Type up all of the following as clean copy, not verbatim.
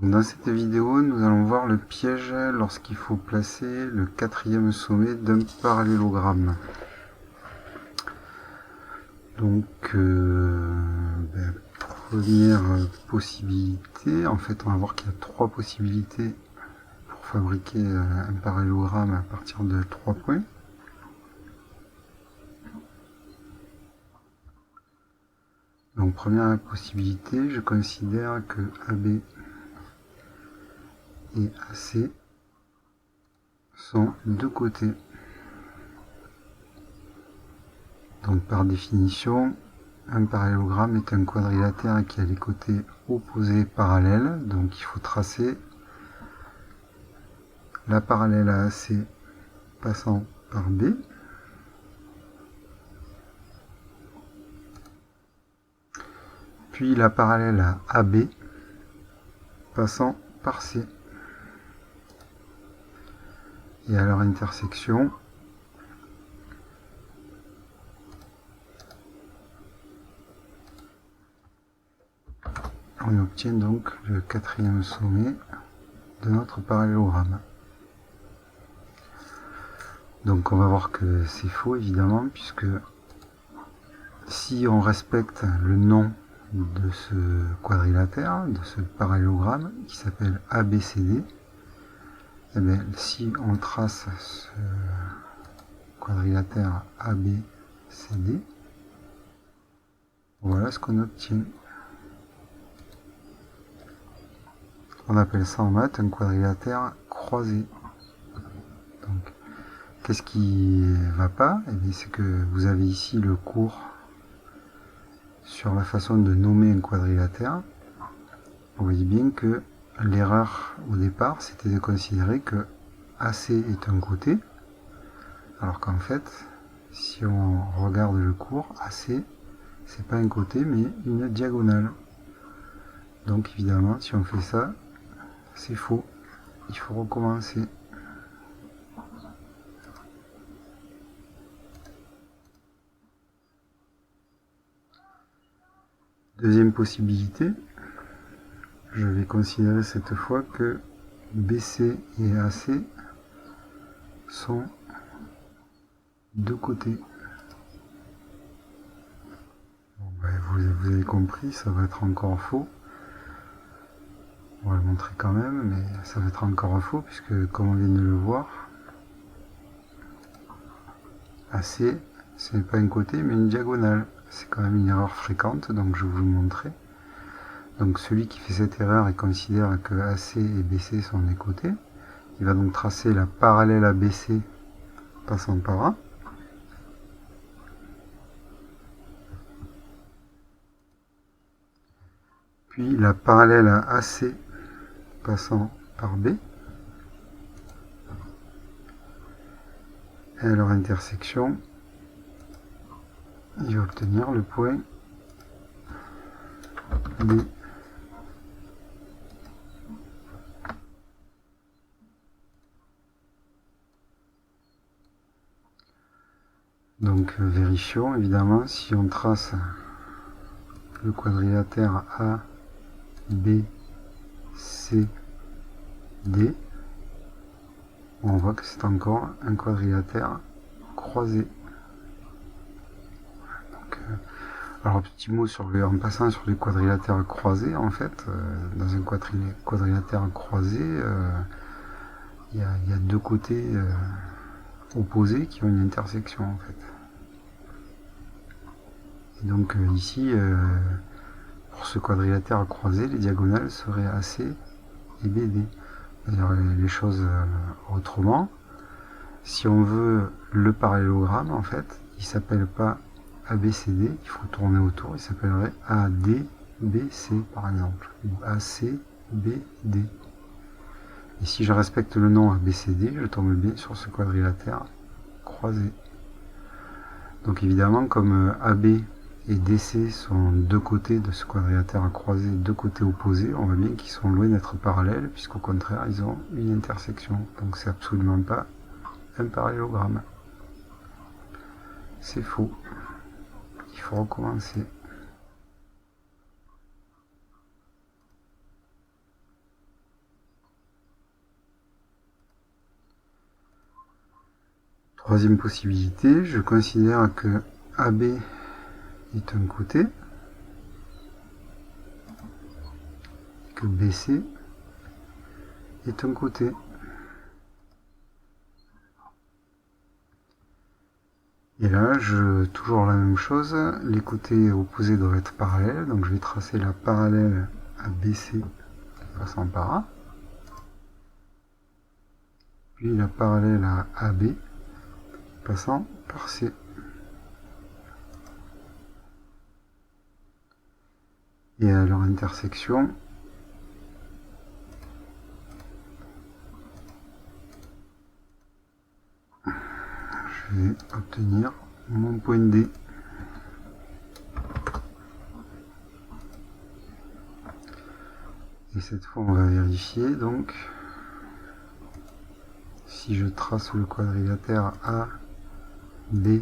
Dans cette vidéo, nous allons voir le piège lorsqu'il faut placer le quatrième sommet d'un parallélogramme. Donc, première possibilité, en fait on va voir qu'il y a trois possibilités pour fabriquer un parallélogramme à partir de 3 points. Donc première possibilité, je considère que AB et AC sont deux côtés. Donc par définition, un parallélogramme est un quadrilatère qui a les côtés opposés parallèles. Donc il faut tracer la parallèle à AC passant par B. Puis la parallèle à AB passant par C. Et à leur intersection, on obtient donc le quatrième sommet de notre parallélogramme. Donc on va voir que c'est faux évidemment, puisque si on respecte le nom de ce quadrilatère, de ce parallélogramme qui s'appelle ABCD, et bien, si on trace ce quadrilatère ABCD, voilà ce qu'on obtient. On appelle ça en maths un quadrilatère croisé. Donc, qu'est-ce qui ne va pas? Eh bien, c'est que vous avez ici le cours sur la façon de nommer un quadrilatère. Vous voyez bien que l'erreur au départ, c'était de considérer que AC est un côté, alors qu'en fait, si on regarde le cours, AC, c'est pas un côté, mais une diagonale. Donc évidemment, si on fait ça, c'est faux. Il faut recommencer. Deuxième possibilité, je vais considérer cette fois que BC et AC sont deux côtés. Bon, vous avez compris, ça va être encore faux. On va le montrer quand même, mais ça va être encore faux, puisque comme on vient de le voir, AC, ce n'est pas un côté, mais une diagonale. C'est quand même une erreur fréquente, donc je vais vous le montrer. Donc celui qui fait cette erreur et considère que AC et BC sont des côtés, il va donc tracer la parallèle à BC passant par A. Puis la parallèle à AC passant par B. Et à leur intersection, il va obtenir le point D. Donc vérifions évidemment, si on trace le quadrilatère A, B, C, D, on voit que c'est encore un quadrilatère croisé. Donc, alors petit mot en passant sur les quadrilatères croisés, en fait, dans un quadrilatère croisé, il y a deux côtés opposés qui ont une intersection en fait. Et donc ici, pour ce quadrilatère croisé, les diagonales seraient AC et BD. D'ailleurs, les choses autrement, si on veut le parallélogramme, en fait, il ne s'appelle pas ABCD, il faut tourner autour, il s'appellerait ADBC par exemple, ou ACBD. Et si je respecte le nom ABCD, je tombe bien sur ce quadrilatère croisé. Donc évidemment, comme AB et DC sont deux côtés de ce quadrilatère croisé, deux côtés opposés, on voit bien qu'ils sont loin d'être parallèles, puisqu'au contraire, ils ont une intersection. Donc c'est absolument pas un parallélogramme. C'est faux. Il faut recommencer. Troisième possibilité, je considère que AB est un côté, que BC est un côté. Et là, toujours la même chose, les côtés opposés doivent être parallèles, donc je vais tracer la parallèle à BC passant par A, puis la parallèle à AB passant par C. Et à leur intersection, je vais obtenir mon point D. Et cette fois, on va vérifier. Donc, si je trace le quadrilatère A, B,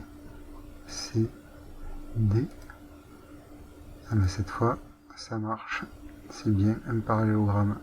C, D, ah ben cette fois, ça marche. C'est bien un parallélogramme.